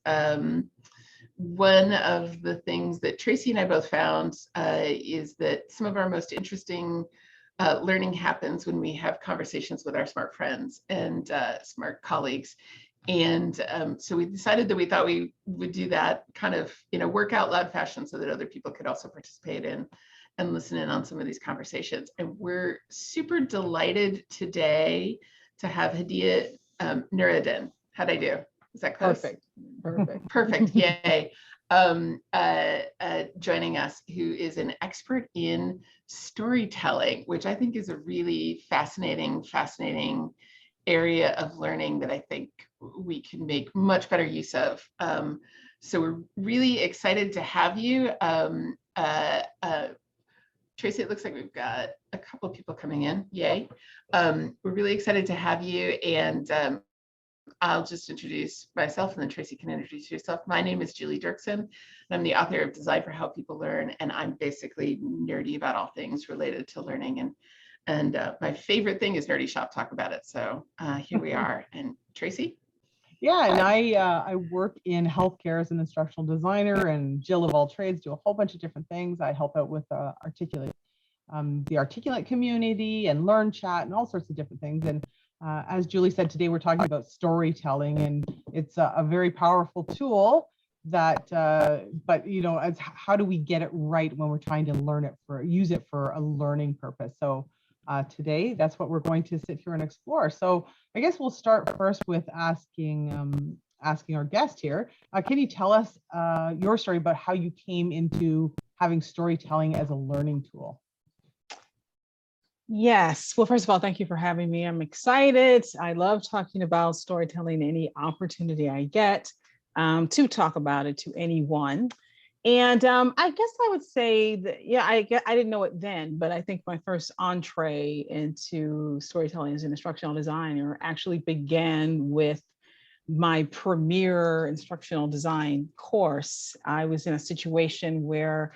And one of the things that Tracy and I both found is that some of our most interesting learning happens when we have conversations with our smart friends and smart colleagues. And so we decided that we thought we would do that kind of, work out loud fashion so that other people could also participate in and listen in on some of these conversations. And we're super delighted today to have Hadiya Nuriddin. How'd I do? Is that close? Perfect. Yay. Joining us, who is an expert in storytelling, which I think is a really fascinating area of learning that I think we can make much better use of. So we're really excited to have you. Tracy, it looks like we've got a couple of people coming in. Yay. We're really excited to have you. And I'll just introduce myself and then Tracy can introduce yourself. My name is Julie Dirksen, and I'm the author of Design for How People Learn. And I'm basically nerdy about all things related to learning. And my favorite thing is Nerdy Shop Talk About It. So here we are. And Tracy? Yeah, and I work in healthcare as an instructional designer, and Jill of all trades, do a whole bunch of different things. I help out with the Articulate community and Learn Chat and all sorts of different things. And as Julie said, today we're talking about storytelling, and it's a very powerful tool that, but as how do we get it right when we're trying to use it for a learning purpose? So today, that's what we're going to sit here and explore. So I guess we'll start first with asking our guest here. Can you tell us your story about how you came into having storytelling as a learning tool? Yes. Well, first of all, thank you for having me. I'm excited. I love talking about storytelling, any opportunity I get to talk about it to anyone. And I guess I would say that, I didn't know it then, but I think my first entree into storytelling as an instructional designer actually began with my premier instructional design course. I was in a situation where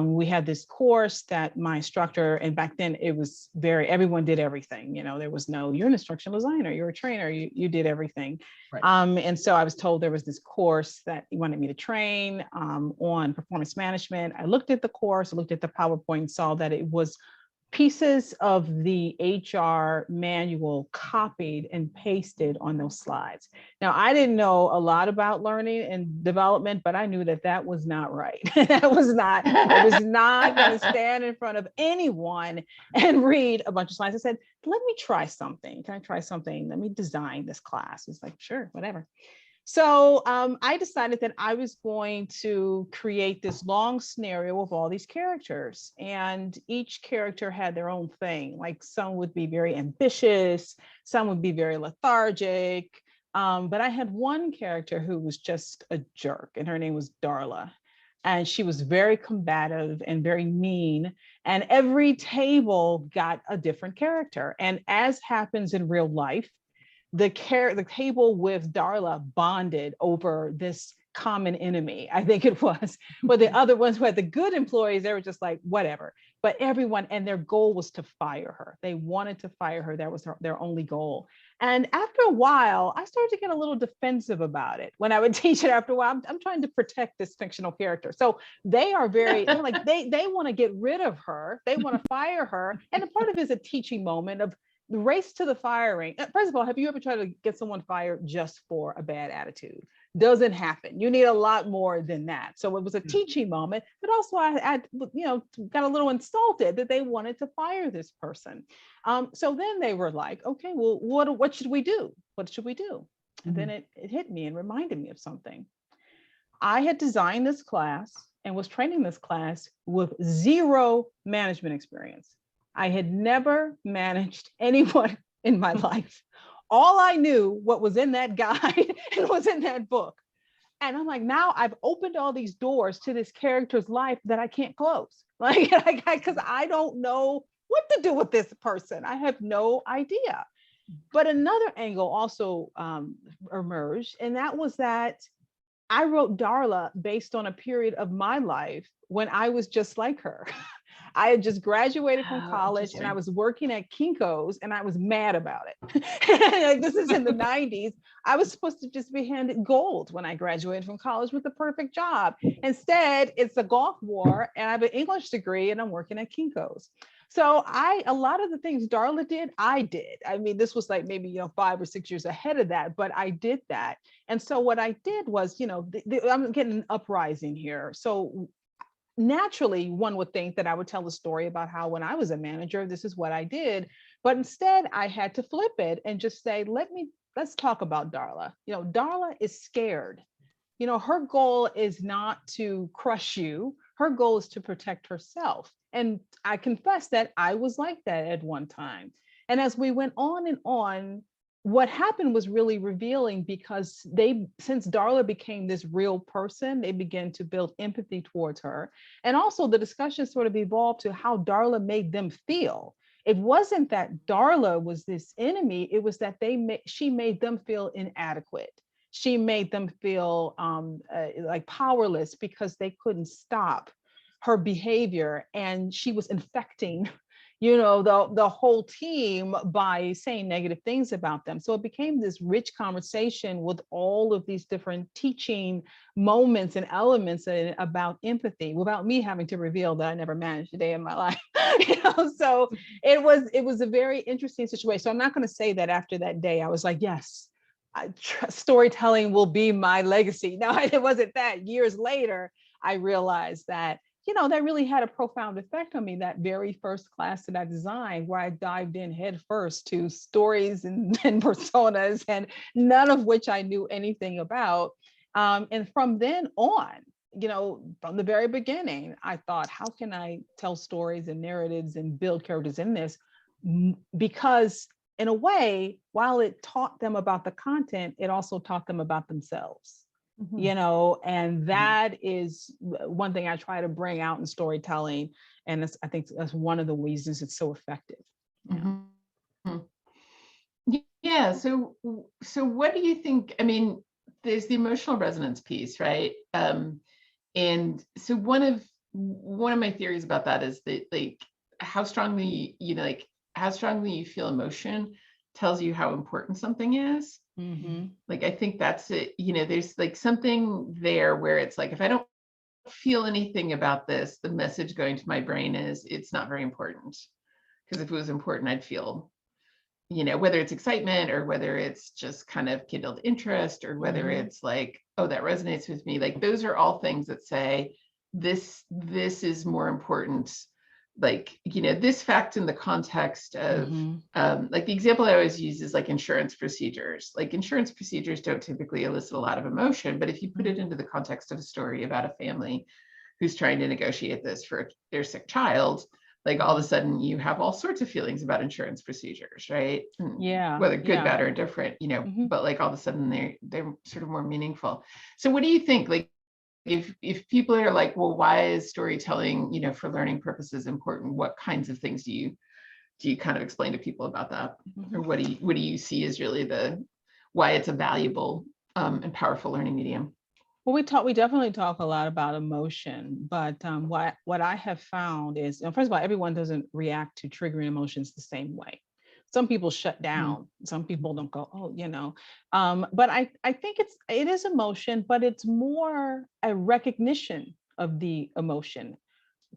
we had this course that my instructor, and back then it was everyone did everything. There was no, you're an instructional designer, you're a trainer, you did everything. Right. And so I was told there was this course that he wanted me to train on performance management. I looked at the course, I looked at the PowerPoint, saw that it was pieces of the HR manual copied and pasted on those slides. Now, I didn't know a lot about learning and development, but I knew that that was not right. I was not going to stand in front of anyone and read a bunch of slides. I said, let me try something. Can I try something? Let me design this class. It's like, sure, whatever. So I decided that I was going to create this long scenario of all these characters, and each character had their own thing. Like some would be very ambitious, some would be very lethargic. But I had one character who was just a jerk, and her name was Darla. And she was very combative and very mean. And every table got a different character. And as happens in real life, the table with Darla bonded over this common enemy, I think it was. But the other ones who had the good employees, they were just like, whatever. But everyone, and their goal was to fire her. They wanted to fire her. That was their only goal. And after a while, I started to get a little defensive about it. When I would teach it after a while, I'm trying to protect this fictional character. So they are they want to get rid of her. They want to fire her. And a part of it is a teaching moment of the race to the firing. First of all, have you ever tried to get someone fired just for a bad attitude? Doesn't happen. You need a lot more than that. So it was a teaching moment, but also I got a little insulted that they wanted to fire this person. So then they were like, okay, well, what should we do? What should we do? And then it hit me and reminded me of something. I had designed this class and was training this class with zero management experience. I had never managed anyone in my life. All I knew what was in that guide and was in that book. And I'm like, now I've opened all these doors to this character's life that I can't close. Because I don't know what to do with this person. I have no idea. But another angle also emerged, and that was that I wrote Darla based on a period of my life when I was just like her. I had just graduated from Oh, college and I interesting. was working at Kinko's and I was mad about it. Like, this is in the 90s. I was supposed to just be handed gold when I graduated from college with the perfect job. Instead, it's a Gulf War and I have an English degree and I'm working at Kinko's. So a lot of the things Darla did, I did. I mean, this was like maybe, 5 or 6 years ahead of that, but I did that. And so what I did was, I'm getting an uprising here. So naturally, one would think that I would tell a story about how when I was a manager, this is what I did. But instead, I had to flip it and just say, let's talk about Darla. Darla is scared. Her goal is not to crush you. Her goal is to protect herself. And I confess that I was like that at one time. And as we went on and on, what happened was really revealing because since Darla became this real person, they began to build empathy towards her. And also the discussion sort of evolved to how Darla made them feel. It wasn't that Darla was this enemy, it was that she made them feel inadequate. She made them feel like powerless because they couldn't stop her behavior, and she was infecting the whole team by saying negative things about them. So it became this rich conversation with all of these different teaching moments and elements about empathy without me having to reveal that I never managed a day in my life. So it was a very interesting situation. So I'm not going to say that after that day I was like, yes, storytelling will be my legacy. No, it wasn't that. Years later, I realized that that really had a profound effect on me. That very first class that I designed, where I dived in head first to stories and personas, and none of which I knew anything about. And from then on, from the very beginning, I thought, how can I tell stories and narratives and build characters in this? Because in a way, while it taught them about the content, it also taught them about themselves. And that is one thing I try to bring out in storytelling. And I think that's one of the reasons it's so effective. Yeah. So what do you think? I mean, there's the emotional resonance piece, right? And so one of my theories about that is that, like, how strongly you feel emotion tells you how important something is. Like, I think that's it. There's like something there where it's like, if I don't feel anything about this, the message going to my brain is it's not very important. Because if it was important, I'd feel, whether it's excitement or whether it's just kind of kindled interest or whether it's like, oh, that resonates with me. Like, those are all things that say this is more important. Like, this fact in the context of, like, the example I always use is like insurance procedures. Like, insurance procedures don't typically elicit a lot of emotion, but if you put it into the context of a story about a family who's trying to negotiate this for their sick child, like, all of a sudden you have all sorts of feelings about insurance procedures, right? Yeah. Whether good, bad, or different, but like all of a sudden they're sort of more meaningful. So what do you think? Like, if people are like, well, why is storytelling, for learning purposes important? What kinds of things do you kind of explain to people about that? Or what do you see as really why it's a valuable and powerful learning medium? Well, we definitely talk a lot about emotion, but what I have found is, first of all, everyone doesn't react to triggering emotions the same way. Some people shut down. Some people don't go, oh, but I think it is emotion, but it's more a recognition of the emotion.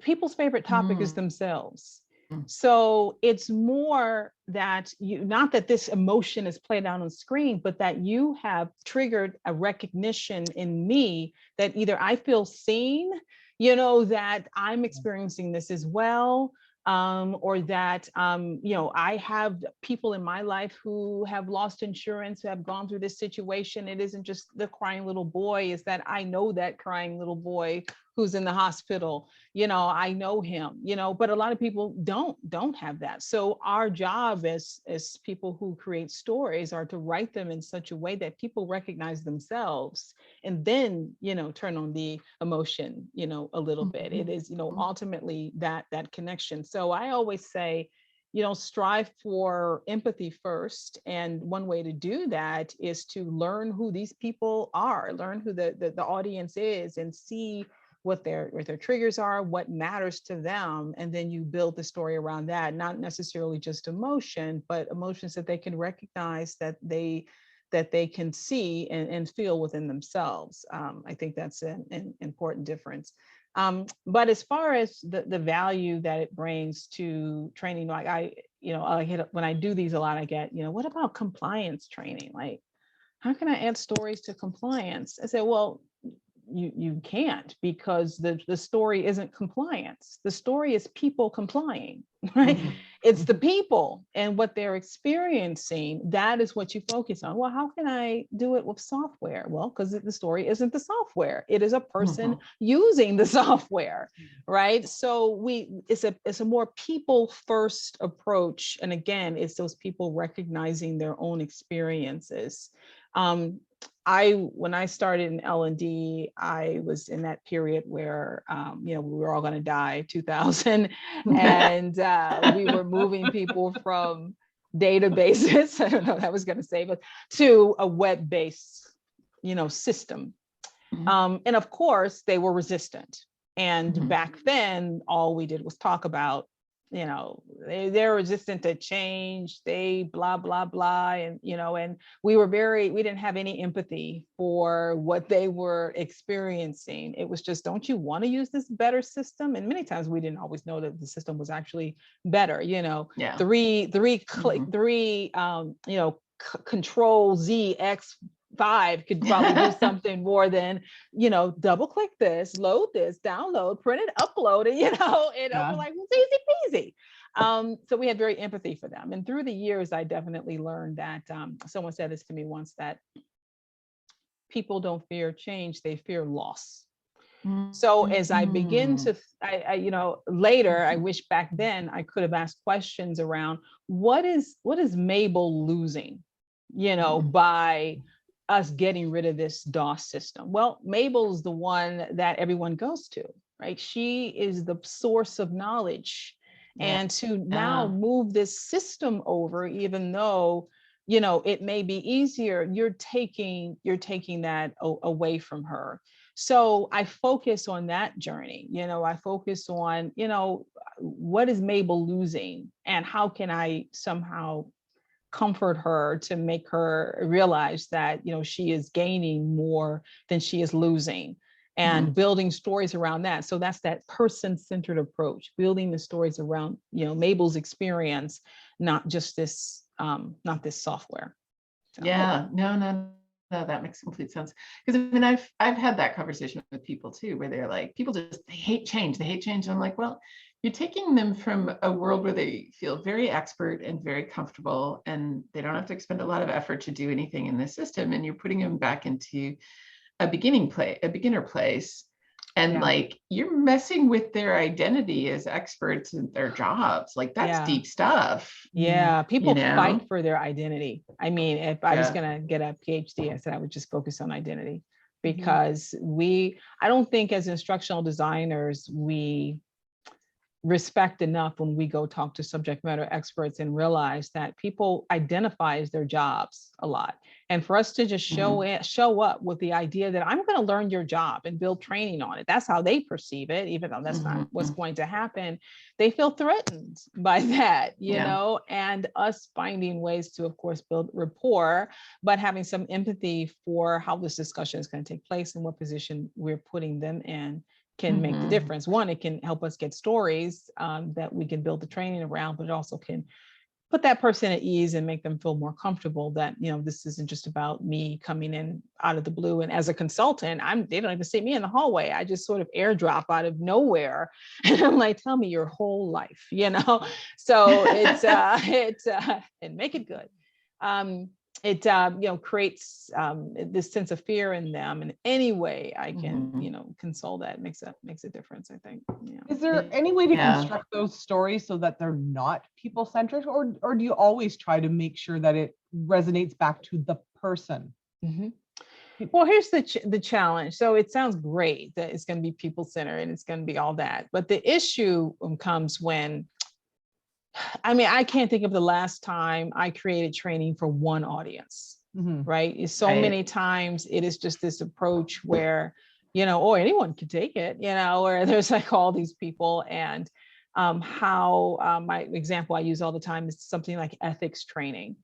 People's favorite topic is themselves. So it's more that not that this emotion is played out on screen, but that you have triggered a recognition in me that either I feel seen, that I'm experiencing this as well, or that, I have people in my life who have lost insurance, who have gone through this situation. It isn't just the crying little boy, it's that I know that crying little boy who's in the hospital, I know him, but a lot of people don't have that. So our job as people who create stories are to write them in such a way that people recognize themselves and then, turn on the emotion, a little bit. It is, ultimately that connection. So I always say, strive for empathy first. And one way to do that is to learn who these people are, learn who the audience is, and see what their triggers are, what matters to them, and then you build the story around that, not necessarily just emotion, but emotions that they can recognize, that they can see and feel within themselves. I think that's an important difference. But as far as the value that it brings to training, like when I do these a lot, I get, what about compliance training? Like, how can I add stories to compliance? I say, well, you can't, because the story isn't compliance. The story is people complying, right? Mhm. It's the people and what they're experiencing. That is what you focus on. Well, how can I do it with software? Well, because the story isn't the software. It is a person using the software, right? So it's a more people first approach. And again, it's those people recognizing their own experiences. When I started in L&D, I was in that period where, we were all going to die, 2000, and we were moving people from databases, I don't know, that was going to save us, to a web-based, system. And of course, they were resistant. And back then, all we did was talk about, they're resistant to change, they blah, blah, blah. And, and we didn't have any empathy for what they were experiencing. It was just, don't you want to use this better system? And many times we didn't always know that the system was actually better, Control Z X5 could probably do something more than, double click this, load this, download, print it, upload it, and I'm like, well, it's easy peasy. So we had very empathy for them. And through the years, I definitely learned that, someone said this to me once, that people don't fear change, they fear loss. So as I begin to, later, I wish back then I could have asked questions around what is Mabel losing, by us getting rid of this DOS system. Well, Mabel's the one that everyone goes to, right? She is the source of knowledge. And to now move this system over, even though, it may be easier, you're taking that away from her. So I focus on that journey. I focus on, what is Mabel losing, and how can I somehow comfort her to make her realize that, she is gaining more than she is losing, and building stories around that. So that's that person-centered approach, building the stories around, Mabel's experience, not just this, not this software. So, no, that makes complete sense. Because I've had that conversation with people too, where they're like, people just, they hate change. And I'm like, well, you're taking them from a world where they feel very expert and very comfortable, and they don't have to expend a lot of effort to do anything in this system, and you're putting them back into a beginner place. And like, you're messing with their identity as experts in their jobs. Like, that's deep stuff. Yeah, people fight for their identity. I mean, if I was going to get a PhD, I said I would just focus on identity, because I don't think as instructional designers, we respect enough when we go talk to subject matter experts and realize that people identify as their jobs a lot. And for us to just show up with the idea that I'm going to learn your job and build training on it, that's how they perceive it, even though that's not what's going to happen. They feel threatened by that, you know, and us finding ways to, of course, build rapport, but having some empathy for how this discussion is going to take place and what position we're putting them in can make the difference. One, it can help us get stories that we can build the training around, but it also can put that person at ease and make them feel more comfortable that, you know, this isn't just about me coming in out of the blue. And as a consultant, they don't even see me in the hallway. I just sort of airdrop out of nowhere. And I'm like, tell me your whole life, you know? So and make it good. It you know, creates this sense of fear in them, and any way I can you know, console that makes a difference, I think. Is there any way to construct those stories so that they're not people-centric, or do you always try to make sure that it resonates back to the person? Well, here's the challenge. So it sounds great that it's going to be people-centered and it's going to be all that, but the issue comes when, I mean, I can't think of the last time I created training for one audience, right? So many times it is just this approach where or anyone could take it, where there's like all these people. And my example I use all the time is something like ethics training.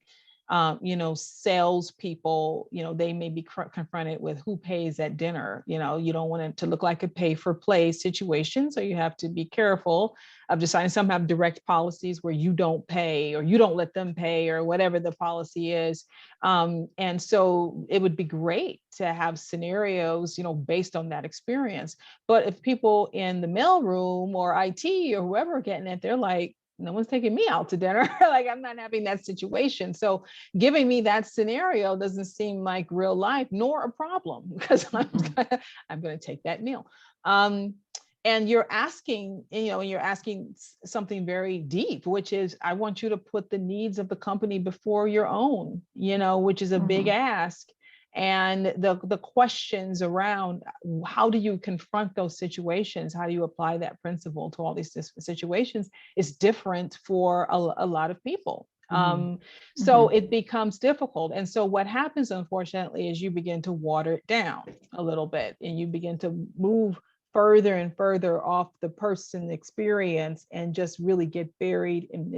Salespeople, they may be confronted with who pays at dinner. You don't want it to look like a pay for play situation. So you have to be careful of deciding. Some have direct policies where you don't pay or you don't let them pay or whatever the policy is. And so it would be great to have scenarios, based on that experience. But if people in the mailroom or IT or whoever are getting it, they're like, no one's taking me out to dinner. Like, I'm not having that situation. So giving me that scenario doesn't seem like real life nor a problem, because I'm going to take that meal. And you're asking, something very deep, which is, I want you to put the needs of the company before your own, which is a big ask. And the questions around how do you confront those situations? How do you apply that principle to all these situations is different for a lot of people. So it becomes difficult. And so what happens, unfortunately, is you begin to water it down a little bit, and you begin to move further and further off the person experience and just really get buried in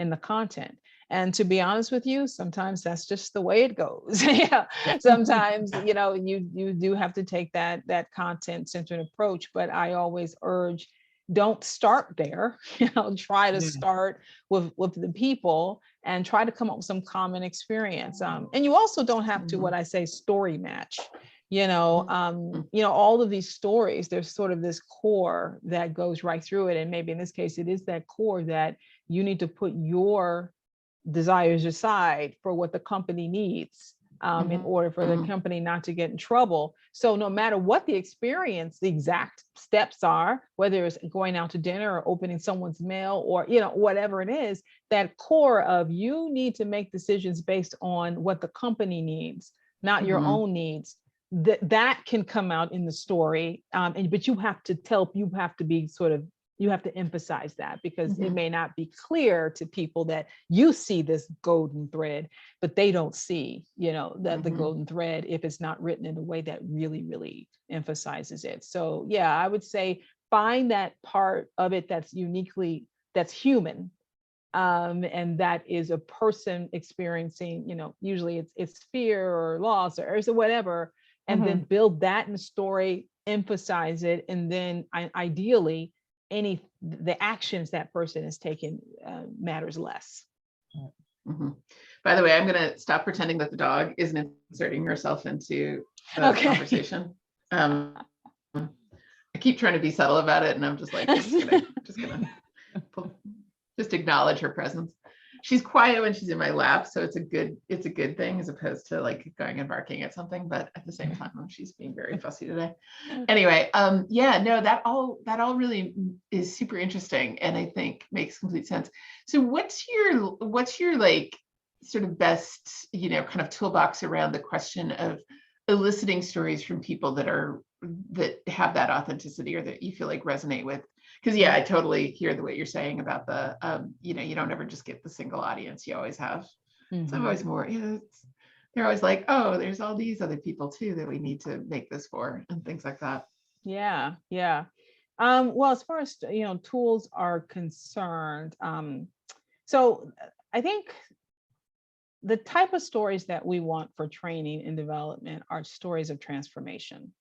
the content. And to be honest with you, sometimes that's just the way it goes. Yeah. Sometimes, you do have to take that content-centered approach, but I always urge, don't start there. Try to start with the people and try to come up with some common experience. And you also don't have to, what I say, story match. All of these stories, there's sort of this core that goes right through it. And maybe in this case, it is that core that you need to put your desires aside for what the company needs, in order for the company not to get in trouble. So no matter what the experience, the exact steps are, whether it's going out to dinner or opening someone's mail or, whatever it is, that core of you need to make decisions based on what the company needs, not your own needs. That can come out in the story. But you have to be you have to emphasize that, because it may not be clear to people that you see this golden thread, but they don't see, the golden thread if it's not written in a way that really, really emphasizes it. So yeah, I would say find that part of it that's human. And that is a person experiencing, usually it's fear or loss or whatever, and then build that in the story, emphasize it, and then ideally, the actions that person is taking matters less. By the way, I'm going to stop pretending that the dog isn't inserting herself into the conversation. I keep trying to be subtle about it, and I'm just like, just gonna acknowledge her presence. She's quiet when she's in my lap, so it's a good thing, as opposed to like going and barking at something. But at the same time, she's being very fussy today. Anyway, that all really is super interesting, and I think makes complete sense. So what's your like sort of best, kind of toolbox around the question of eliciting stories from people that have that authenticity, or that you feel like resonate with? Because I totally hear the way you're saying about the, you don't ever just get the single audience. You always have, it's always more, they're always like, oh, there's all these other people too that we need to make this for, and things like that. Yeah. Well, as far as, tools are concerned, so I think the type of stories that we want for training and development are stories of transformation.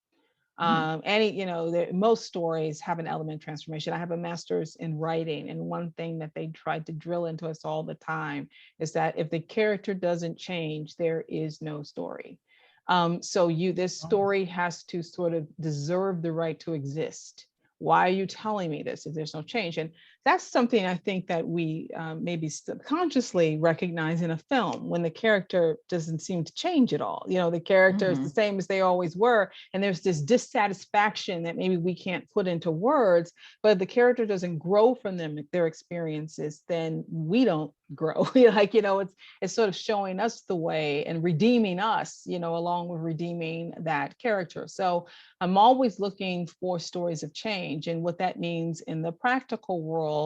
Most stories have an element of transformation. I have a master's in writing, and one thing that they try to drill into us all the time is that if the character doesn't change, there is no story. This story has to sort of deserve the right to exist. Why are you telling me this if there's no change? And that's something I think that we maybe subconsciously recognize in a film, when the character doesn't seem to change at all. The character is the same as they always were, and there's this dissatisfaction that maybe we can't put into words, but if the character doesn't grow from their experiences, then we don't grow. It's sort of showing us the way and redeeming us, along with redeeming that character. So I'm always looking for stories of change, and what that means in the practical world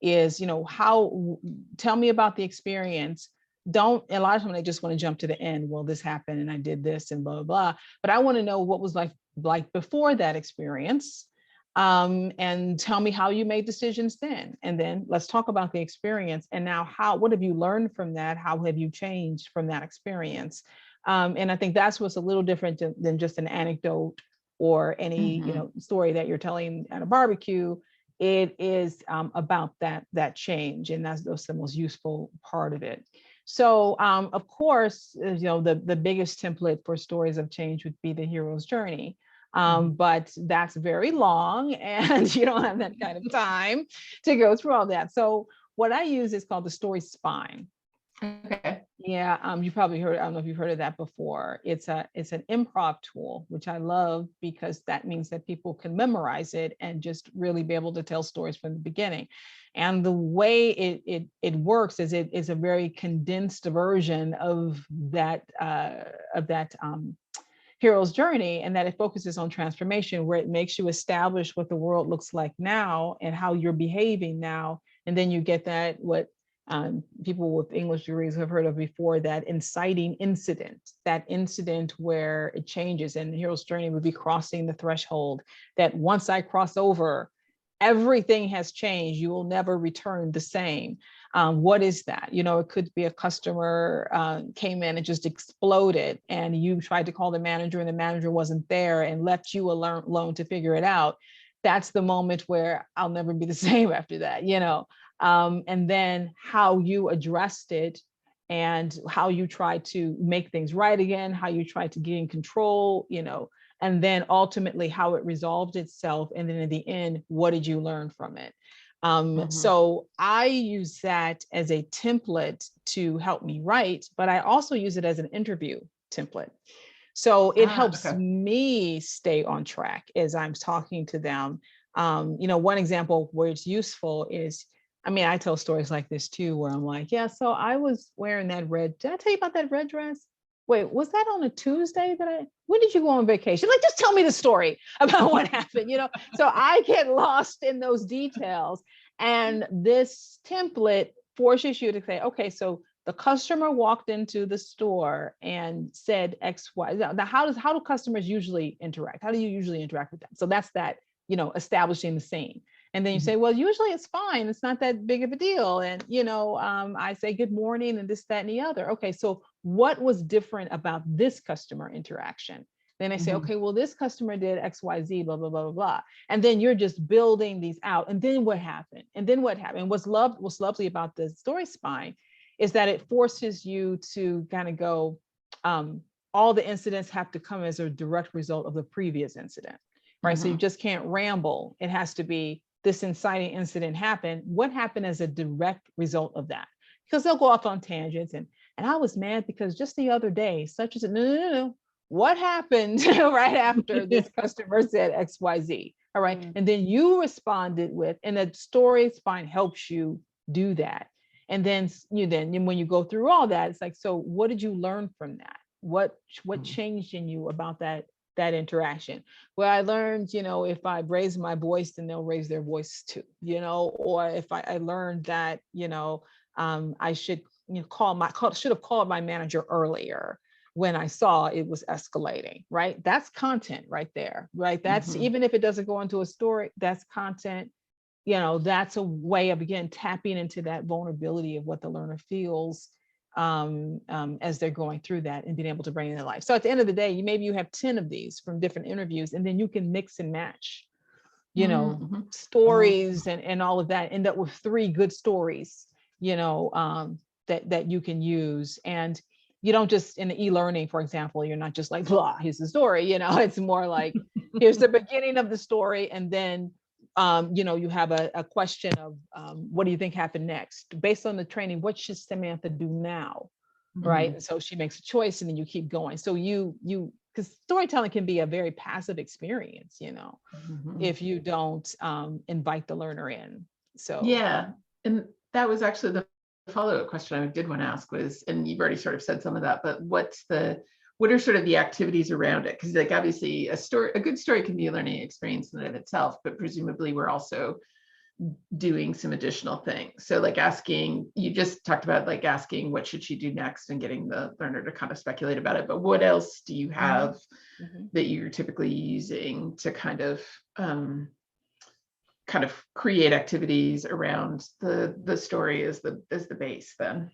is, tell me about the experience. a lot of times they just want to jump to the end. Well, this happened and I did this and blah, blah, blah. But I want to know what was like before that experience. And tell me how you made decisions then. And then let's talk about the experience. And now what have you learned from that? How have you changed from that experience? And I think that's what's a little different than just an anecdote or any, story that you're telling at a barbecue. It is about that change. And that's the most useful part of it. So of course, the biggest template for stories of change would be the hero's journey. But that's very long and you don't have that kind of time to go through all that. So what I use is called the story spine. Okay. Yeah, you probably heard, I don't know if you've heard of that before. It's an improv tool, which I love because that means that people can memorize it and just really be able to tell stories from the beginning. And the way it works is it is a very condensed version of that hero's journey, and that it focuses on transformation, where it makes you establish what the world looks like now and how you're behaving now. And then you get that, what people with English degrees have heard of before, that inciting incident, that incident where it changes. And the hero's journey would be crossing the threshold, that once I cross over, everything has changed. You will never return the same. What is that? It could be a customer came in and just exploded, and you tried to call the manager and the manager wasn't there and left you alone to figure it out. That's the moment where I'll never be the same after that, and then how you addressed it and how you try to make things right again, how you try to gain control, and then ultimately how it resolved itself. And then in the end, what did you learn from it? So I use that as a template to help me write, but I also use it as an interview template. So it helps me stay on track as I'm talking to them. One example where it's useful is, I tell stories like this too, where I'm like, yeah, so I was wearing that red, did I tell you about that red dress? Wait, was that on a Tuesday when did you go on vacation? Like, just tell me the story about what happened, So I get lost in those details. And this template forces you to say, okay, so the customer walked into the store and said X, Y. Now, how do customers usually interact? How do you usually interact with them? So that's that, establishing the scene. And then you say, well, usually it's fine. It's not that big of a deal. And, I say good morning and this, that, and the other. Okay, so what was different about this customer interaction? Then I say, okay, well, this customer did X, Y, Z, blah, blah, blah, blah, blah. And then you're just building these out. And then what happened? And then what happened? What's lovely about the story spine is that it forces you to kind of go, all the incidents have to come as a direct result of the previous incident, right? So you just can't ramble. It has to be, this inciting incident happened. What happened as a direct result of that? Because they'll go off on tangents. And I was mad because just the other day, such as no. What happened right after this customer said X, Y, Z? All right. And then you responded with, and the story spine helps you do that. And then when you go through all that, it's like, so what did you learn from that? What changed in you about that interaction? Well, I learned, if I raise my voice, then they'll raise their voice too, or if I learned that, I should should have called my manager earlier when I saw it was escalating, right? That's content right there, right? That's even if it doesn't go into a story, that's content. That's a way of, again, tapping into that vulnerability of what the learner feels as they're going through that and being able to bring it to life. So at the end of the day, maybe you have 10 of these from different interviews, and then you can mix and match, stories and all of that, end up with 3 good stories, that you can use. And you don't just, in the e-learning, for example, you're not just like, blah, here's the story, it's more like, here's the beginning of the story. And then, you have a question of, what do you think happened next? Based on the training, what should Samantha do now? Right. And so she makes a choice, and then you keep going. So because storytelling can be a very passive experience, if you don't invite the learner in. So yeah, and that was actually the follow-up question I did want to ask was, and you've already sort of said some of that, but what are sort of the activities around it? Because like obviously a good story can be a learning experience in and of itself, but presumably we're also doing some additional things. So like asking, you just talked about like asking what should she do next and getting the learner to kind of speculate about it, but what else do you have that you're typically using to kind of create activities around the story as the base then?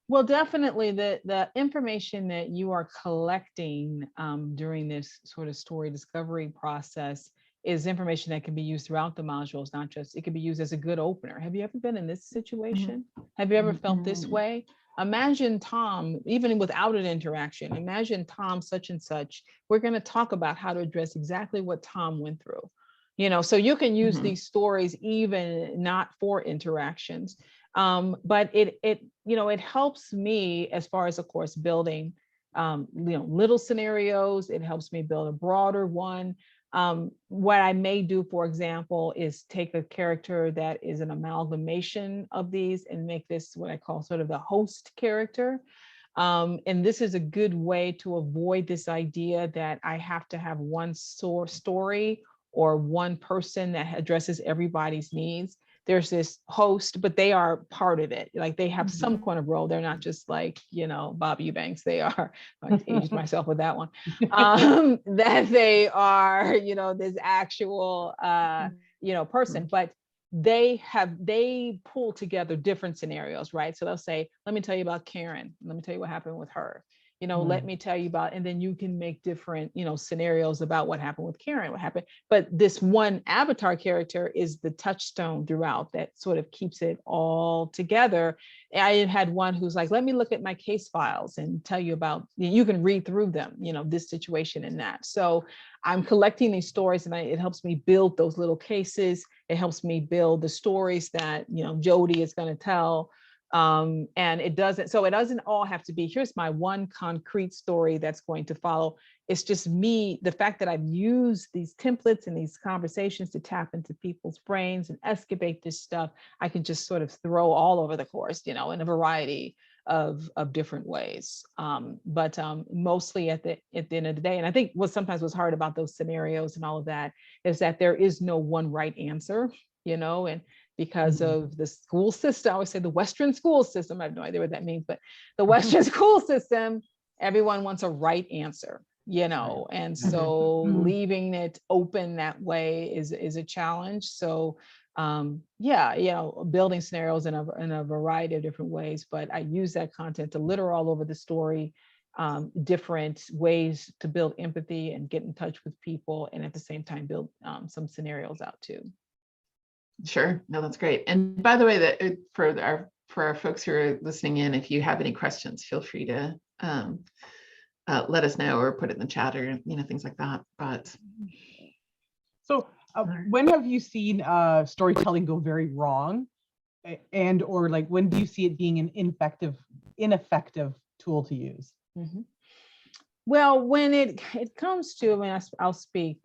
Well, definitely the information that you are collecting during this sort of story discovery process is information that can be used throughout the modules, not just, it can be used as a good opener. Have you ever been in this situation? Have you ever felt this way? Imagine Tom, even without an interaction, imagine Tom such and such. We're going to talk about how to address exactly what Tom went through. So you can use these stories even not for interactions. But it helps me as far as, of course, building little scenarios. It helps me build a broader one. What I may do, for example, is take a character that is an amalgamation of these and make this what I call sort of the host character. And this is a good way to avoid this idea that I have to have one story or one person that addresses everybody's needs. There's this host, but they are part of it. Like they have some kind of role. They're not just like, Bob Eubanks. They are, I aged myself with that one, that they are, this actual, person, but they pull together different scenarios, right? So they'll say, let me tell you about Karen. Let me tell you what happened with her. Let me tell you about, and then you can make different, scenarios about what happened with Karen, what happened. But this one avatar character is the touchstone throughout that sort of keeps it all together. I had one who's like, let me look at my case files and tell you about, you can read through them, this situation and that. So I'm collecting these stories and it helps me build those little cases. It helps me build the stories that, Jody is going to tell. And it doesn't all have to be, here's my one concrete story that's going to follow. It's just me, the fact that I've used these templates and these conversations to tap into people's brains and excavate this stuff, I can just sort of throw all over the course, in a variety of different ways. But mostly at the end of the day, and I think what sometimes was hard about those scenarios and all of that is that there is no one right answer, and because of the school system. I always say the Western school system. I have no idea what that means, but the Western school system, everyone wants a right answer, and so leaving it open that way is a challenge. So building scenarios in a variety of different ways, but I use that content to litter all over the story, different ways to build empathy and get in touch with people, and at the same time build some scenarios out too. Sure. No, that's great. And by the way, that for our folks who are listening in, if you have any questions, feel free to let us know or put it in the chat or things like that. But so when have you seen storytelling go very wrong, and or like when do you see it being an ineffective tool to use? Well, when it comes to, I'll speak.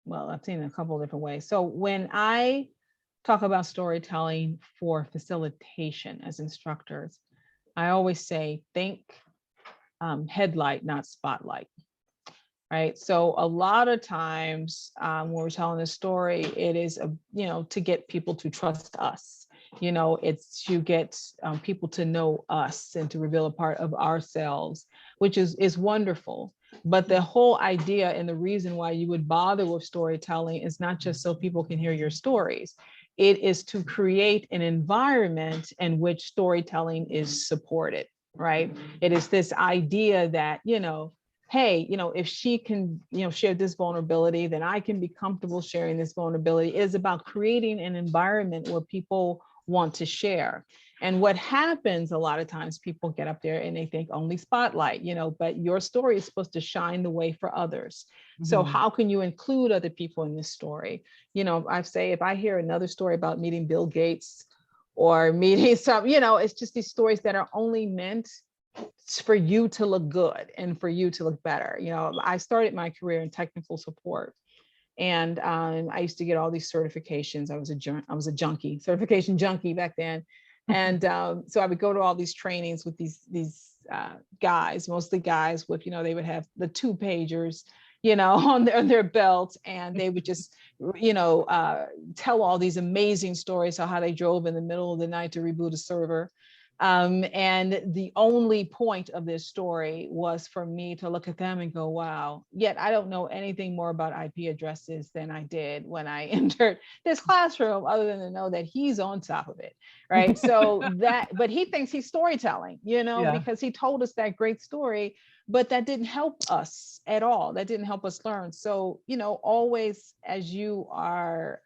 Well, I've seen it a couple of different ways. So when I talk about storytelling for facilitation as instructors, I always say, think headlight, not spotlight, right? So a lot of times when we're telling a story, it is, to get people to trust us. It's to get people to know us and to reveal a part of ourselves, which is wonderful. But the whole idea and the reason why you would bother with storytelling is not just so people can hear your stories. It is to create an environment in which storytelling is supported, right? It is this idea that, hey, if she can, share this vulnerability, then I can be comfortable sharing this vulnerability. It is about creating an environment where people want to share. And what happens a lot of times, people get up there and they think only spotlight, but your story is supposed to shine the way for others. So how can you include other people in this story? I say, if I hear another story about meeting Bill Gates or meeting some, it's just these stories that are only meant for you to look good and for you to look better. I started my career in technical support. And I used to get all these certifications. I was a junkie, certification junkie back then. And so I would go to all these trainings with these guys, mostly guys with, they would have the 2-pagers, on their belt, and they would just, tell all these amazing stories of how they drove in the middle of the night to reboot a server. And the only point of this story was for me to look at them and go, wow, yet I don't know anything more about IP addresses than I did when I entered this classroom, other than to know that he's on top of it, right? So but he thinks he's storytelling, because he told us that great story, but that didn't help us at all. That didn't help us learn. So, always as you are,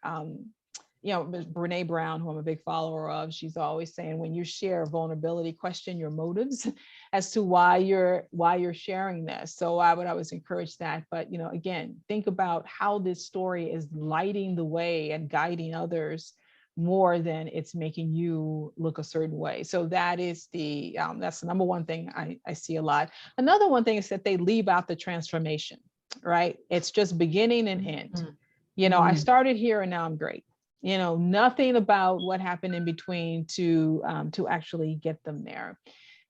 Brene Brown, who I'm a big follower of, she's always saying, when you share vulnerability, question your motives as to why you're sharing this. So I would always encourage that. But, again, think about how this story is lighting the way and guiding others more than it's making you look a certain way. So that is that's the number one thing I see a lot. Another one thing is that they leave out the transformation, right? It's just beginning and end. I started here and now I'm great. Nothing about what happened in between to actually get them there.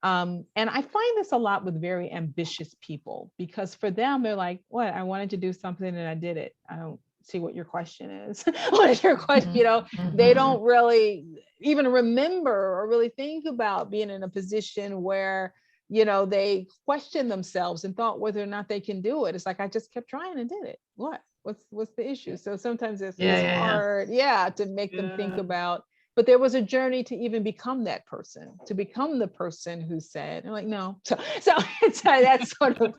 And I find this a lot with very ambitious people, because for them, they're like, what? I wanted to do something and I did it. I don't see what your question is. What is your question? They don't really even remember or really think about being in a position where, they question themselves and thought whether or not they can do it. It's like, I just kept trying and did it. What's the issue? So sometimes it's hard, to make them think about, but there was a journey to even become that person, to become the person who said, I'm like, no. So it's that's sort of,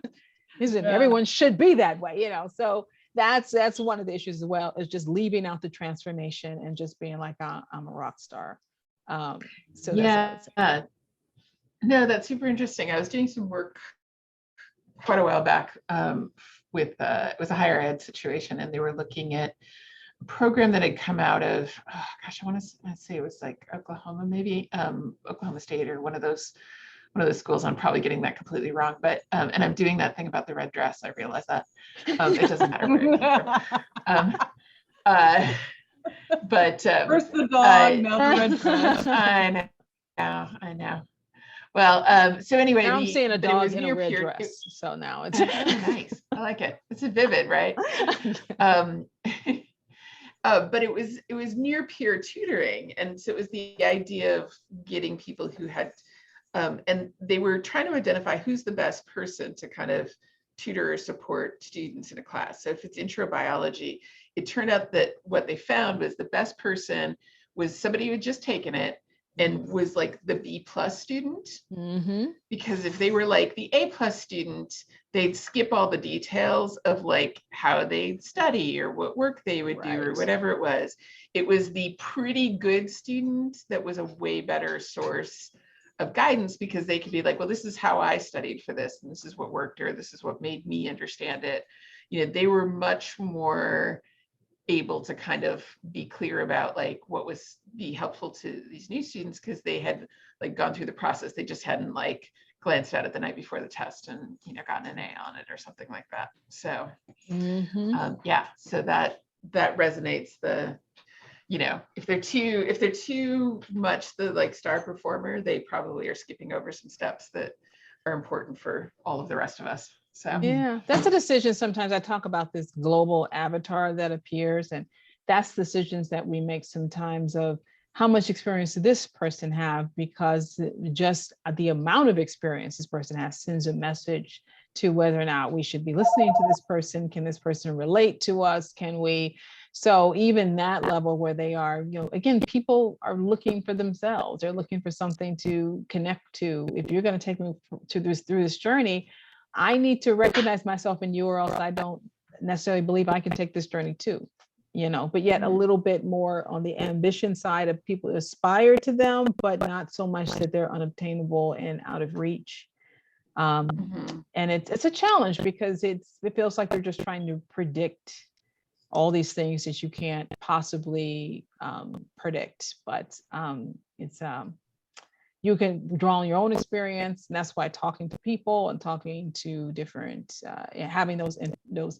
everyone should be that way, So that's one of the issues as well, is just leaving out the transformation and just being like, I'm a rock star. So no, that's super interesting. I was doing some work quite a while back with it was a higher ed situation, and they were looking at a program that had come out of, I want to say it was like Oklahoma, maybe Oklahoma State, or one of those schools. I'm probably getting that completely wrong, but and I'm doing that thing about the red dress. I realize that it doesn't matter where it came from. But first the dog, now the red dress. I know. Well, so anyway, now I'm seeing a dog in a red dress. So now it's nice. I like it. It's a vivid, right? But it was near peer tutoring, and so it was the idea of getting people who had, and they were trying to identify who's the best person to kind of tutor or support students in a class. So if it's intro biology, it turned out that what they found was the best person was somebody who had just taken it and was like the B+ student, because if they were like the A+ student, they'd skip all the details of like how they'd study or what work they would do or whatever it was. It was the pretty good student that was a way better source of guidance, because they could be like, well, this is how I studied for this, and this is what worked, or this is what made me understand it. They were much more able to kind of be clear about like what was be helpful to these new students, because they had like gone through the process. They just hadn't like glanced at it the night before the test and gotten an A on it or something like that. So so that resonates. The if they're too much the like star performer, they probably are skipping over some steps that are important for all of the rest of us. So that's a decision. Sometimes I talk about this global avatar that appears, and that's decisions that we make sometimes of how much experience does this person have, because just the amount of experience this person has sends a message to whether or not we should be listening to this person. Can this person relate to us? Can we? So even that level where they are, again, people are looking for themselves. They're looking for something to connect to. If you're going to take me through this journey, I need to recognize myself in you, or else I don't necessarily believe I can take this journey too, but yet a little bit more on the ambition side of people who aspire to them, but not so much that they're unobtainable and out of reach. And it's a challenge, because it feels like they're just trying to predict all these things that you can't possibly predict, but you can draw on your own experience, and that's why talking to people and talking to different, having those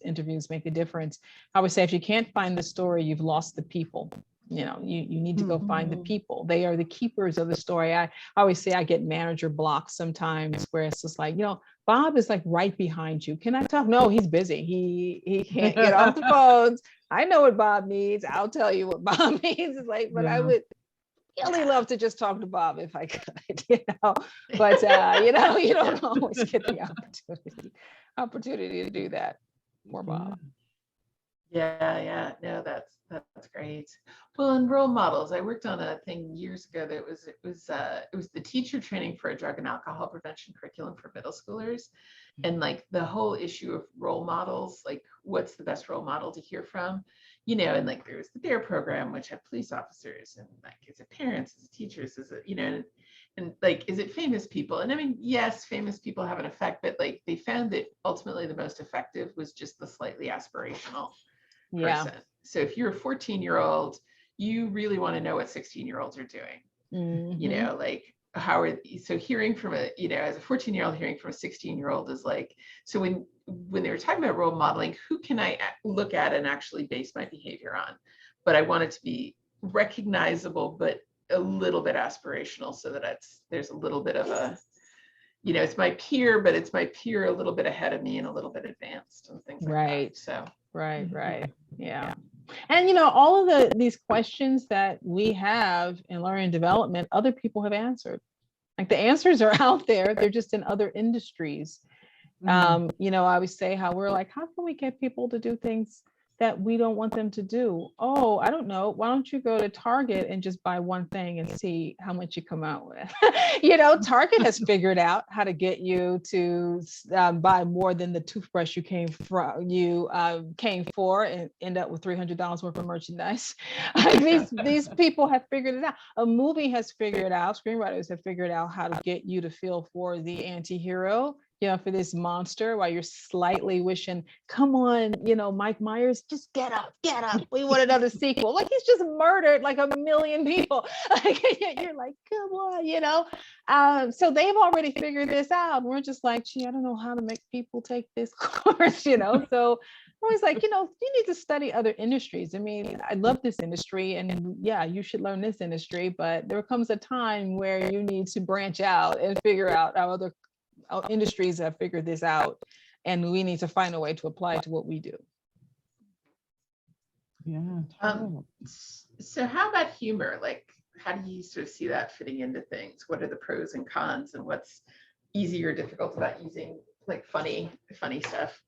interviews make a difference. I would say if you can't find the story, you've lost the people. You know, you need to go find the Mhm. people. They are the keepers of the story. I always say I get manager blocks sometimes where it's just like, you know, Bob is like right behind you. Can I talk? No, he's busy. He can't get off the phones. I know what Bob needs. I'll tell you what Bob needs. It's like, but I Yeah. would really love to just talk to Bob if I could, you know. But you know, you don't always get the opportunity to do that for Bob. Yeah, no, that's great. Well, in role models, I worked on a thing years ago that it was the teacher training for a drug and alcohol prevention curriculum for middle schoolers, and like the whole issue of role models, like what's the best role model to hear from, you know, and like there was the DARE program, which had police officers, and like is it parents, is it teachers, is it, you know, and like is it famous people? And I mean, yes, famous people have an effect, but like they found that ultimately the most effective was just the slightly aspirational Yeah. person. So if you're a 14-year-old, you really want to know what 16-year-olds are doing. You Mhm. know, like how are so hearing from a, you know, as a 14-year-old hearing from a 16-year-old is like, so when they were talking about role modeling, who can I look at and actually base my behavior on? But I want it to be recognizable, but a little bit aspirational, so that there's a little bit of a, you know, it's my peer, but it's my peer a little bit ahead of me and a little bit advanced and things like that. Right. So Right. Yeah. And you know, all of these questions that we have in learning and development, other people have answered. Like the answers are out there. They're just in other industries. You know, I always say how we're like, how can we get people to do things that we don't want them to do? Oh, I don't know. Why don't you go to Target and just buy one thing and see how much you come out with? You know, Target has figured out how to get you to buy more than the toothbrush you came for and end up with $300 worth of merchandise. These people have figured it out. A movie has figured out. Screenwriters have figured out how to get you to feel for the anti-hero, you know, for this monster, while you're slightly wishing, come on, you know, Mike Myers, just get up. We want another sequel. Like he's just murdered like a million people. Like you're like, come on, you know. So they've already figured this out. We're just like, gee, I don't know how to make people take this course, you know. So I'm always like, you know, you need to study other industries. I mean, I love this industry, and yeah, you should learn this industry, but there comes a time where you need to branch out and figure out how other industries have figured this out, and we need to find a way to apply to what we do. Yeah. Totally. So how about humor? Like, how do you sort of see that fitting into things? What are the pros and cons, and what's easy or difficult about using like funny stuff?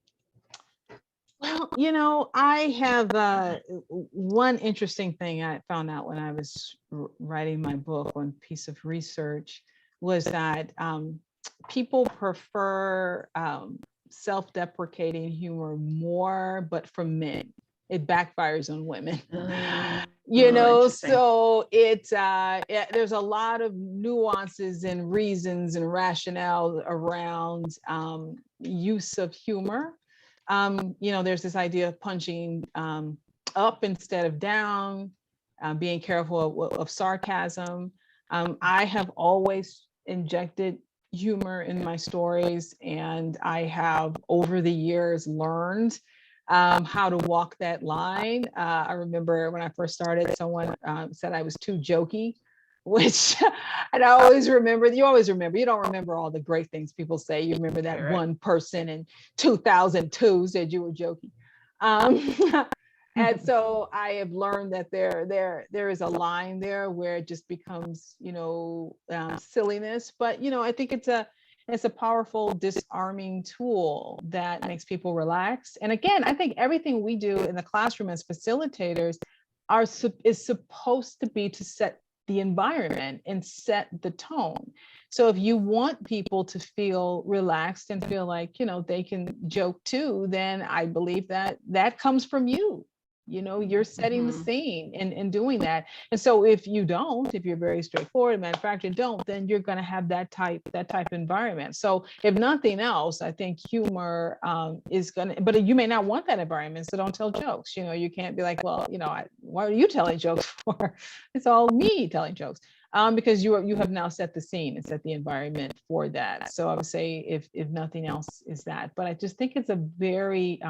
Well, you know, I have one interesting thing I found out when I was writing my book. One piece of research was that people prefer self-deprecating humor more, but from men. It backfires on women. You know, so there's a lot of nuances and reasons and rationale around use of humor. You know, there's this idea of punching up instead of down, being careful of sarcasm. I have always injected humor in my stories, and I have over the years learned how to walk that line. I remember when I first started, someone said I was too jokey, which, and I always remember, you don't remember all the great things people say. You remember that one person in 2002 said you were jokey. And so I have learned that there is a line there where it just becomes, you know, silliness. But, you know, I think it's a powerful disarming tool that makes people relax. And again, I think everything we do in the classroom as facilitators is supposed to be to set the environment and set the tone. So if you want people to feel relaxed and feel like, you know, they can joke too, then I believe that comes from you. You know, you're setting the scene and doing that. And so if you're very straightforward, matter of fact, you don't, then you're going to have that type environment. So if nothing else, I think humor is going to, but you may not want that environment, so don't tell jokes. You know, you can't be like, well, you know, why are you telling jokes for? It's all me telling jokes. Because you have now set the scene and set the environment for that. So I would say if nothing else is that, but I just think it's a very,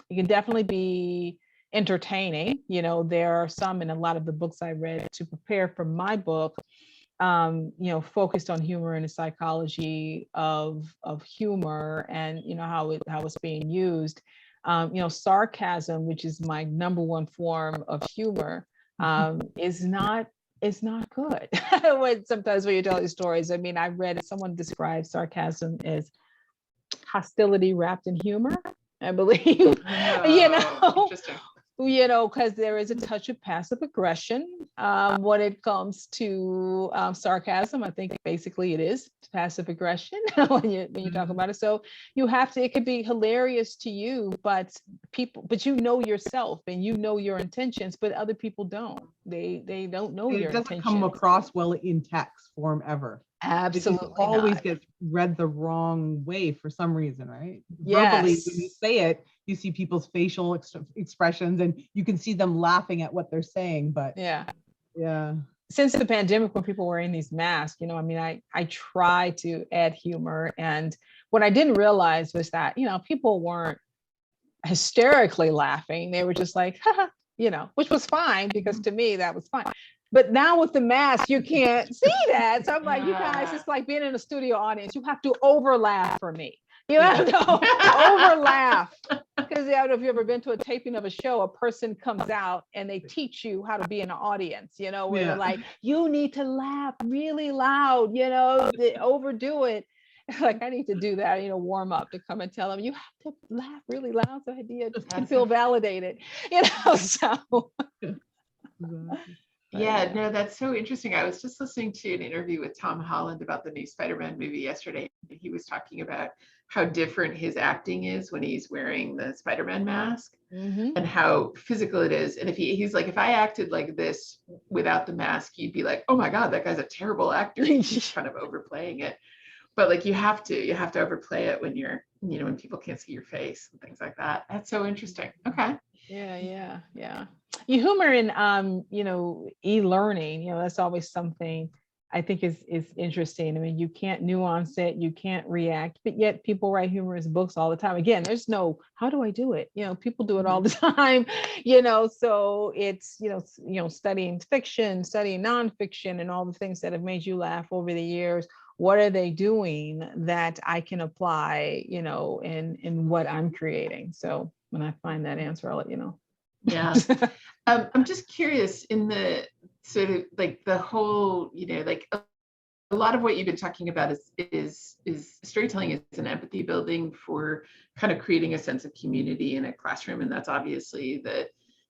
it can definitely be entertaining. There are some in a lot of the books I read to prepare for my book, focused on humor and the psychology of humor, and how it's being used. Sarcasm, which is my number one form of humor, is not good. Sometimes when you tell these stories, I mean, I read someone describe sarcasm as hostility wrapped in humor, I believe. Interesting. Because there is a touch of passive aggression when it comes to sarcasm. I think basically it is passive aggression when you talk about it. So you have to, it could be hilarious to you, but yourself and your intentions, but other people don't. They don't know your intentions. It doesn't come across well in text form ever. Absolutely. It always gets read the wrong way for some reason, right? Yes. Verbally, when you say it, you see people's facial expressions and you can see them laughing at what they're saying. But yeah. Since the pandemic, when people were wearing these masks, I mean, I try to add humor. And what I didn't realize was that, people weren't hysterically laughing. They were just like, haha, which was fine, because to me, that was fine. But now with the mask, you can't see that. So I'm like, you guys, it's like being in a studio audience. You have to overlaugh for me. You have to overlaugh. Because I don't know if you've ever been to a taping of a show, a person comes out and they teach you how to be in an audience, where they're like, you need to laugh really loud, they overdo it. Like, I need to do that, warm up to come and tell them, you have to laugh really loud so Hadiya can feel validated, so. Yeah, no, that's so interesting. I was just listening to an interview with Tom Holland about the new Spider-Man movie yesterday. He was talking about how different his acting is when he's wearing the Spider-Man mask, and how physical it is. And if he's like, if I acted like this without the mask, you'd be like, oh my God, that guy's a terrible actor. He's kind of overplaying it. But like, you have to overplay it when you're, when people can't see your face and things like that. That's so interesting. Okay. Yeah. You humor in, e-learning, that's always something I think is interesting. I mean, you can't nuance it, you can't react, but yet people write humorous books all the time. Again, there's no, how do I do it? People do it all the time, so it's, studying fiction, studying nonfiction, and all the things that have made you laugh over the years. What are they doing that I can apply, in what I'm creating? So when I find that answer, I'll let you know. Yeah. I'm just curious, in the sort of like the whole, like a lot of what you've been talking about is storytelling is an empathy building for kind of creating a sense of community in a classroom. And that's obviously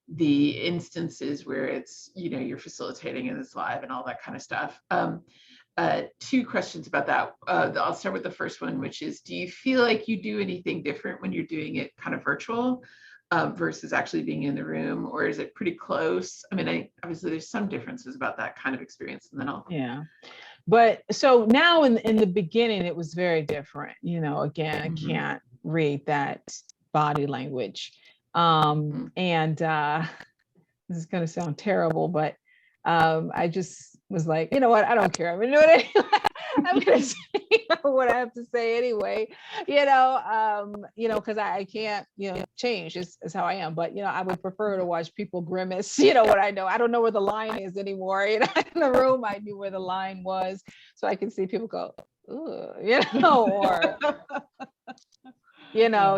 the instances where it's, you're facilitating and it's live and all that kind of stuff. Two questions about that. I'll start with the first one, which is, do you feel like you do anything different when you're doing it kind of virtual versus actually being in the room, or is it pretty close? I mean, obviously there's some differences about that kind of experience, and then Yeah. But so now in the beginning, it was very different. Again, I can't read that body language. And this is going to sound terrible, but I just was like, you know what? I don't care. I'm going to do it anyway. I'm going to say what I have to say anyway, because I can't, change is how I am. But, I would prefer to watch people grimace, what I know. I don't know where the line is anymore. In the room, I knew where the line was. So I can see people go, or,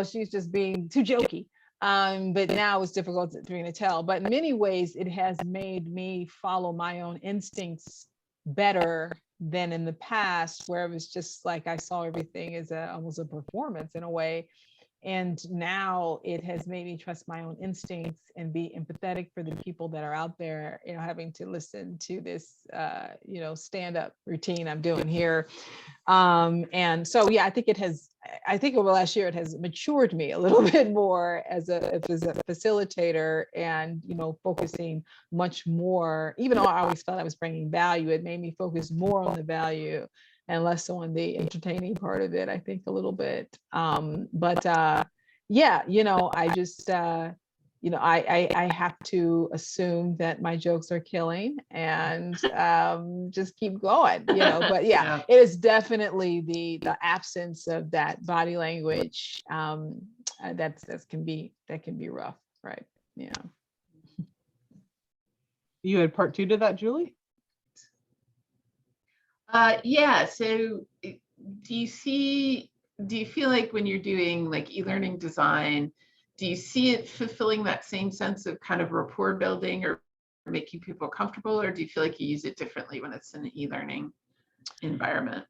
she's just being too jokey. But now it's difficult for me to tell. But in many ways, it has made me follow my own instincts better than in the past, where it was just like I saw everything as almost a performance in a way. And now it has made me trust my own instincts and be empathetic for the people that are out there, having to listen to this, stand-up routine I'm doing here. And so, yeah, I think over the last year, it has matured me a little bit more as a facilitator, and, focusing much more, even though I always felt I was bringing value, it made me focus more on the value and less on the entertaining part of it, I think, a little bit. Yeah, I just, I have to assume that my jokes are killing and just keep going, but yeah, it is definitely the absence of that body language that can be rough, right? Yeah. You had part 2 to that, Julie? Yeah, so do you feel like when you're doing like e-learning design, do you see it fulfilling that same sense of kind of rapport building or making people comfortable, or do you feel like you use it differently when it's an e-learning environment?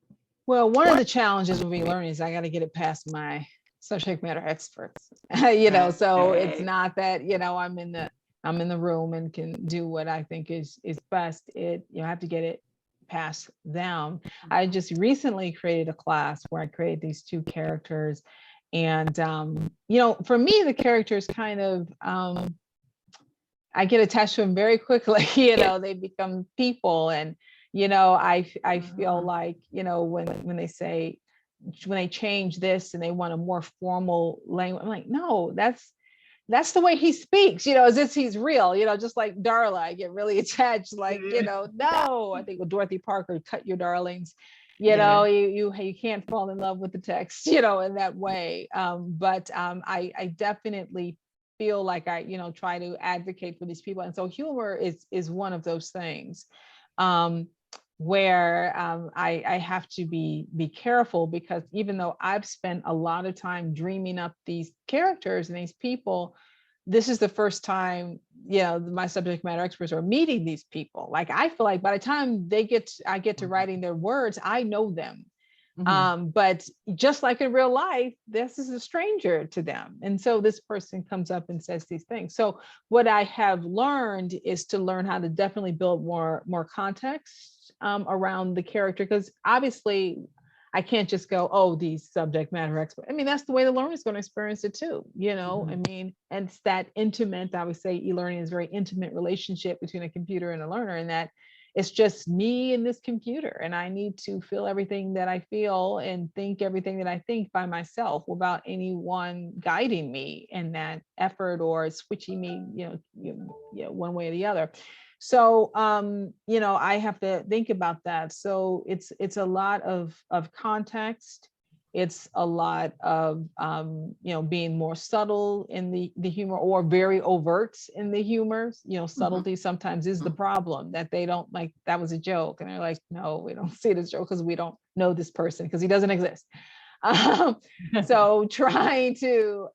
Well, one of the challenges with e-learning is I got to get it past my subject matter experts, so it's Okay. not that, I'm in the room and can do what I think is best. I have to get it past them. I just recently created a class where I created these 2 characters, and for me, the characters kind of I get attached to them very quickly. They become people, and I feel like when they change this and they want a more formal language, I'm like, no, that's the way he speaks, as if he's real, just like Darla. I get really attached, like, no, I think with Dorothy Parker, cut your darlings, you can't fall in love with the text, in that way. But I definitely feel like I, try to advocate for these people. And so humor is one of those things. Where I have to be careful, because even though I've spent a lot of time dreaming up these characters and these people, this is the first time, my subject matter experts are meeting these people. Like, I feel like by the time I get to writing their words, I know them. But just like in real life, this is a stranger to them. And so this person comes up and says these things. So what I have learned is to learn how to definitely build more context around the character, because obviously I can't just go, oh, these subject matter experts. I mean, that's the way the learner is going to experience it too, I mean, and it's that intimate, I would say e-learning is a very intimate relationship between a computer and a learner, and that it's just me and this computer, and I need to feel everything that I feel and think everything that I think by myself without anyone guiding me in that effort or switching me, one way or the other. So, I have to think about that. So it's a lot of context. It's a lot of, being more subtle in the humor, or very overt in the humor. Subtlety sometimes is the problem, that they don't like, that was a joke. And they're like, no, we don't see it as a joke because we don't know this person, because he doesn't exist. So trying to,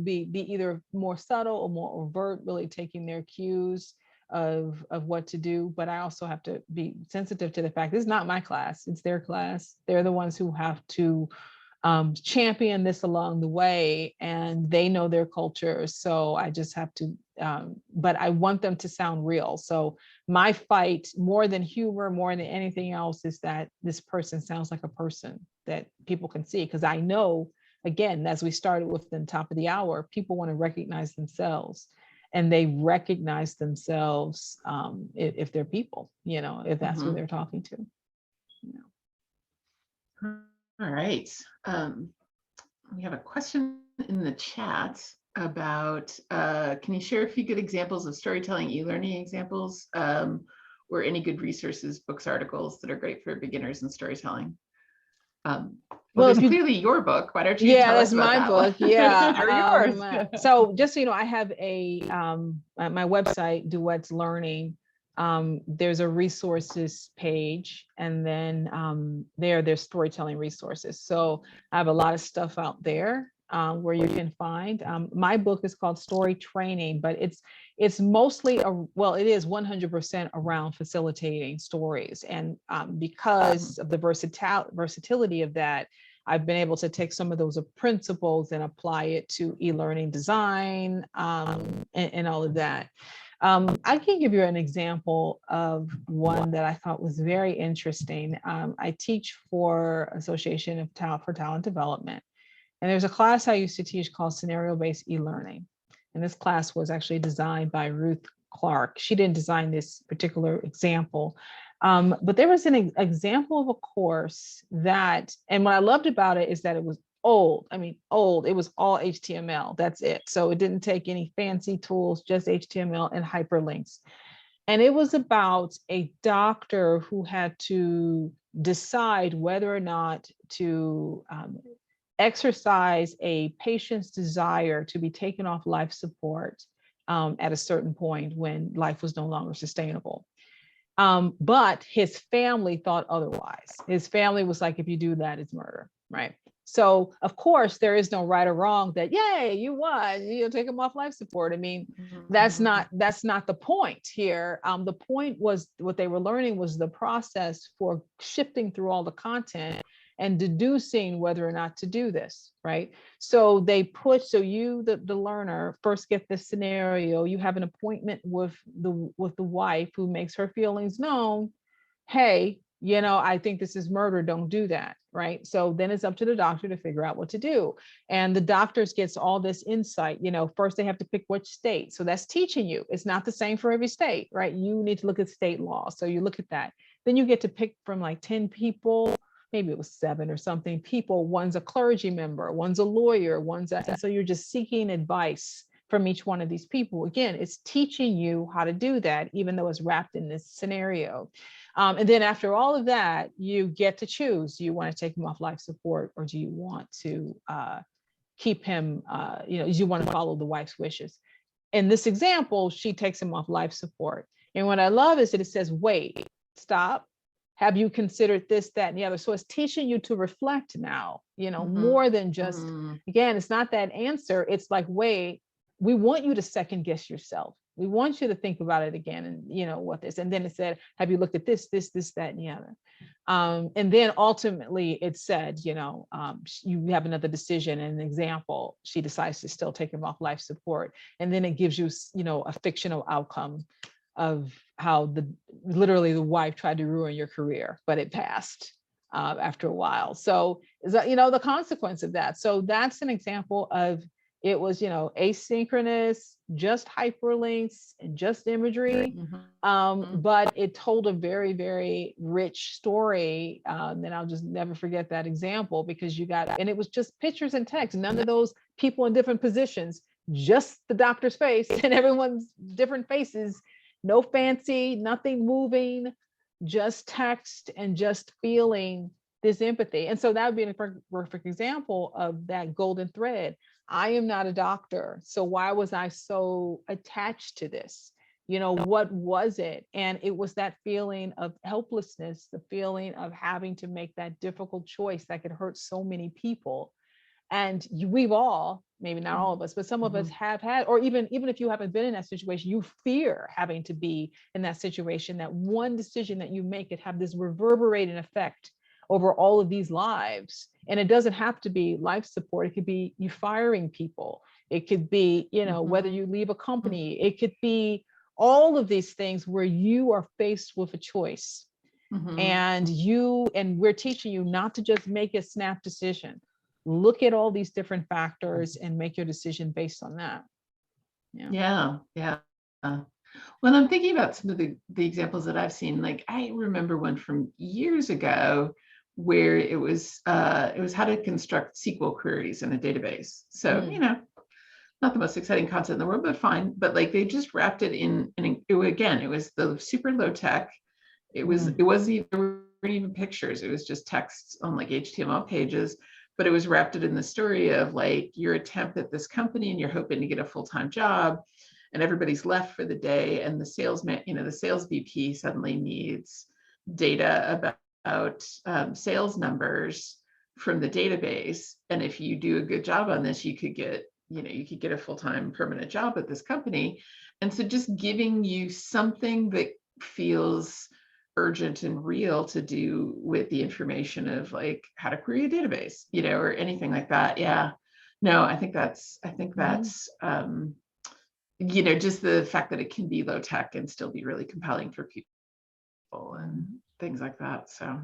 be either more subtle or more overt, really taking their cues of what to do. But I also have to be sensitive to the fact this is not my class, it's their class. They're the ones who have to champion this along the way, and they know their culture. So I just have to, but I want them to sound real. So my fight, more than humor, more than anything else, is that this person sounds like a person that people can see. Because I know, again, as we started with the top of the hour, people want to recognize themselves. And they recognize themselves if they're people, if that's who they're talking to. All right. We have a question in the chat about, can you share a few good examples of storytelling e-learning examples, or any good resources, books, articles that are great for beginners in storytelling? Well, it's clearly your book. Why don't you tell us about that one? Yeah, yours. So just so you know, I have my website, Duets Learning. There's a resources page, and then there's storytelling resources. So I have a lot of stuff out there where you can find. My book is called StoryTraining, but it's mostly it is 100% around facilitating stories. And because of the versatility of that, I've been able to take some of those principles and apply it to e-learning design and all of that. I can give you an example of one that I thought was very interesting. I teach for Association of Talent Development. And there's a class I used to teach called Scenario-Based E-Learning. And this class was actually designed by Ruth Clark. She didn't design this particular example, but there was an example of a course that, and what I loved about it is that it was old. I mean, old. It was all HTML. That's it. So it didn't take any fancy tools, just HTML and hyperlinks. And it was about a doctor who had to decide whether or not to exercise a patient's desire to be taken off life support at a certain point when life was no longer sustainable. But his family thought otherwise. His family was like, if you do that, it's murder, right? So of course there is no right or wrong that, yay, you won, take him off life support. I mean, that's not the point here. The point was, what they were learning was the process for shifting through all the content and deducing whether or not to do this, right? So they put, so you, the learner, first get this scenario, you have an appointment with the wife who makes her feelings known. Hey, I think this is murder, don't do that, right? So then it's up to the doctor to figure out what to do. And the doctors gets all this insight, first they have to pick which state. So that's teaching you, it's not the same for every state, right? You need to look at state law. So you look at that. Then you get to pick from like 10 people, maybe it was 7 or something people. One's a clergy member, one's a lawyer, and so you're just seeking advice from each one of these people. Again, it's teaching you how to do that, even though it's wrapped in this scenario. And then after all of that, you get to choose. Do you want to take him off life support, or do you want to keep him, do you want to follow the wife's wishes? In this example, she takes him off life support. And what I love is that it says, wait, stop. Have you considered this, that, and the other? So it's teaching you to reflect now, more than just, again, it's not that answer. It's like, wait, we want you to second guess yourself. We want you to think about it again and, what this, and then it said, have you looked at this, that, and the other? And then ultimately it said, you have another decision. An example, she decides to still take him off life support. And then it gives you, a fictional outcome of how literally the wife tried to ruin your career, but it passed after a while. So, the consequence of that. So that's an example of, it was, asynchronous, just hyperlinks and just imagery. But it told a very, very rich story. And I'll just never forget that example, because and it was just pictures and text, none of those people in different positions, just the doctor's face and everyone's different faces, no fancy, nothing moving, just text and just feeling this empathy. And so that would be a perfect example of that golden thread. I am not a doctor, so why was I so attached to this? What was it? And it was that feeling of helplessness, the feeling of having to make that difficult choice that could hurt so many people. And we've all, maybe not all of us, but some of us have had, or even if you haven't been in that situation, you fear having to be in that situation, that one decision that you make could have this reverberating effect over all of these lives. And it doesn't have to be life support. It could be you firing people. It could be, whether you leave a company. It could be all of these things where you are faced with a choice. And we're teaching you not to just make a snap decision. Look at all these different factors and make your decision based on that. Yeah. Well, I'm thinking about some of the examples that I've seen. Like, I remember one from years ago where it was how to construct SQL queries in a database. So, not the most exciting concept in the world, but fine. But like, they just wrapped it in, and it was the super low tech. It wasn't even, there weren't even pictures. It was just text on like HTML pages, but it was wrapped in the story of like, you're a temp at this company and you're hoping to get a full-time job, and everybody's left for the day. And the salesman, the sales VP suddenly needs data about sales numbers from the database. And if you do a good job on this, you could get a full-time permanent job at this company. And so just giving you something that feels urgent and real to do with the information of like how to query a database, or anything like that. Yeah. No, I think that's just the fact that it can be low tech and still be really compelling for people and things like that. So,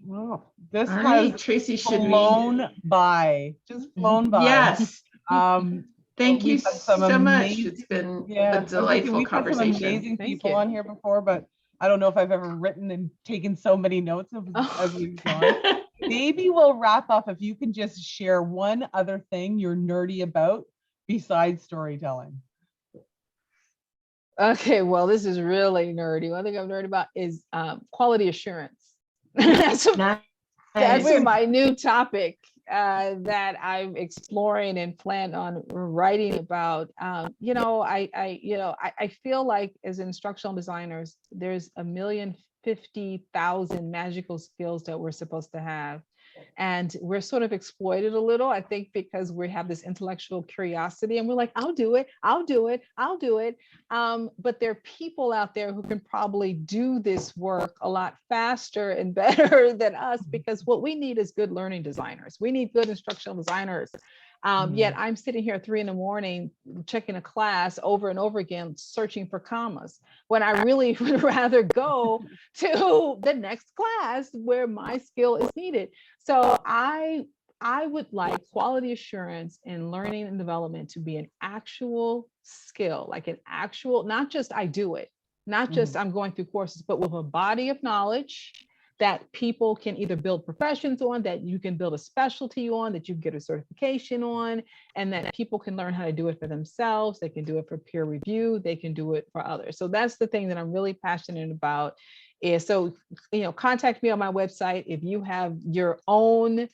well, this all has right, Tracy, flown by. Yes. Thank you We've had some so much. amazing- It's been Yeah, a delightful we've had some conversation. amazing Thank people you. on here before, but I don't know if I've ever written and taken so many notes as we've gone. Maybe we'll wrap up if you can just share one other thing you're nerdy about besides storytelling. Okay, well, this is really nerdy. One thing I'm nerdy about is quality assurance. That's Nice. my new topic. that I'm exploring and plan on writing about. I feel like as instructional designers, there's 1,050,000 magical skills that we're supposed to have. And we're sort of exploited a little, I think, because we have this intellectual curiosity and we're like, I'll do it, I'll do it, I'll do it. But there are people out there who can probably do this work a lot faster and better than us, because what we need is good learning designers. We need good instructional designers. Yet I'm sitting here at 3 a.m. checking a class over and over again, searching for commas, when I really would rather go to the next class where my skill is needed. So I would like quality assurance in learning and development to be an actual skill, like an actual, not just I do it, not just I'm going through courses, but with a body of knowledge that people can either build professions on, that you can build a specialty on, that you get a certification on, and that people can learn how to do it for themselves. They can do it for peer review. They can do it for others. So that's the thing that I'm really passionate about. Is so, contact me on my website if you have your own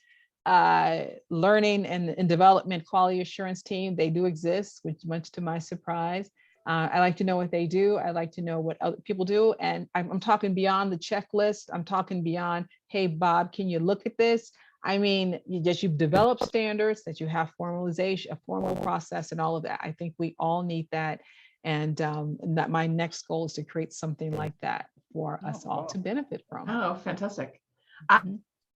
learning and development quality assurance team. They do exist, which much to my surprise. I like to know what they do. I like to know what other people do. And I'm talking beyond the checklist. I'm talking beyond, hey, Bob, can you look at this? I mean, you've developed standards, that you have formalization, a formal process and all of that. I think we all need that. And that my next goal is to create something like that for us all to benefit from. Oh, fantastic.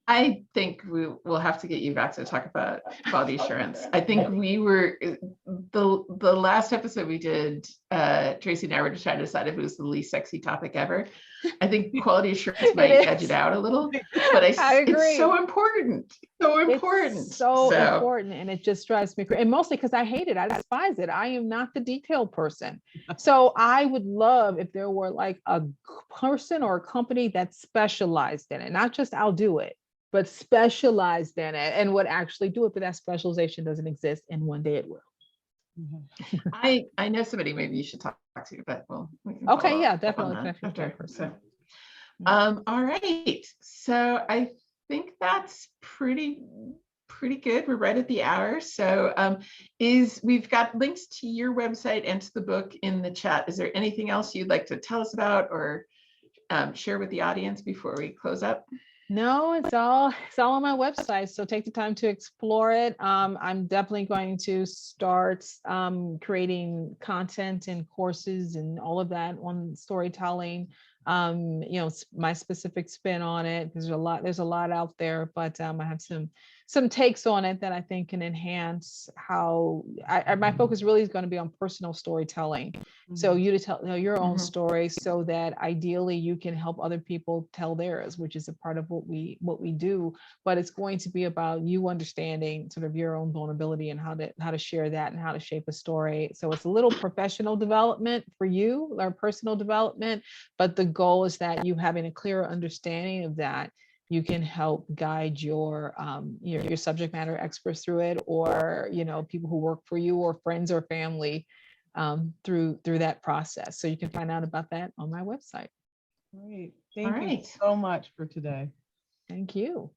I think we will have to get you back to talk about quality assurance. I think we were, the last episode we did, Tracy and I were just trying to decide if it was the least sexy topic ever. I think quality assurance might edge it out a little, but I agree. It's so important. So important. It's so important. And it just drives me crazy. And mostly because I hate it. I despise it. I am not the detail person. So I would love if there were like a person or a company that specialized in it, not just I'll do it, but specialized in it and would actually do it. But that specialization doesn't exist, and one day it will. I know somebody maybe you should talk to, but well, okay, yeah, definitely. All right, so I think that's pretty good. We're right at the hour. So we've got links to your website and to the book in the chat. Is there anything else you'd like to tell us about or share with the audience before we close up? No, it's all on my website. So take the time to explore it. I'm definitely going to start creating content and courses and all of that on storytelling. My specific spin on it. There's a lot out there, but I have some takes on it that I think can enhance how my focus really is going to be on personal storytelling. So you to tell your own story, so that ideally you can help other people tell theirs, which is a part of what we do. But it's going to be about you understanding sort of your own vulnerability and how to share that and how to shape a story. So it's a little professional development for you, or personal development, but the goal is that you having a clearer understanding of that, you can help guide your subject matter experts through it, or people who work for you, or friends or family through that process. So you can find out about that on my website. Great. Thank you so much for today. Thank you.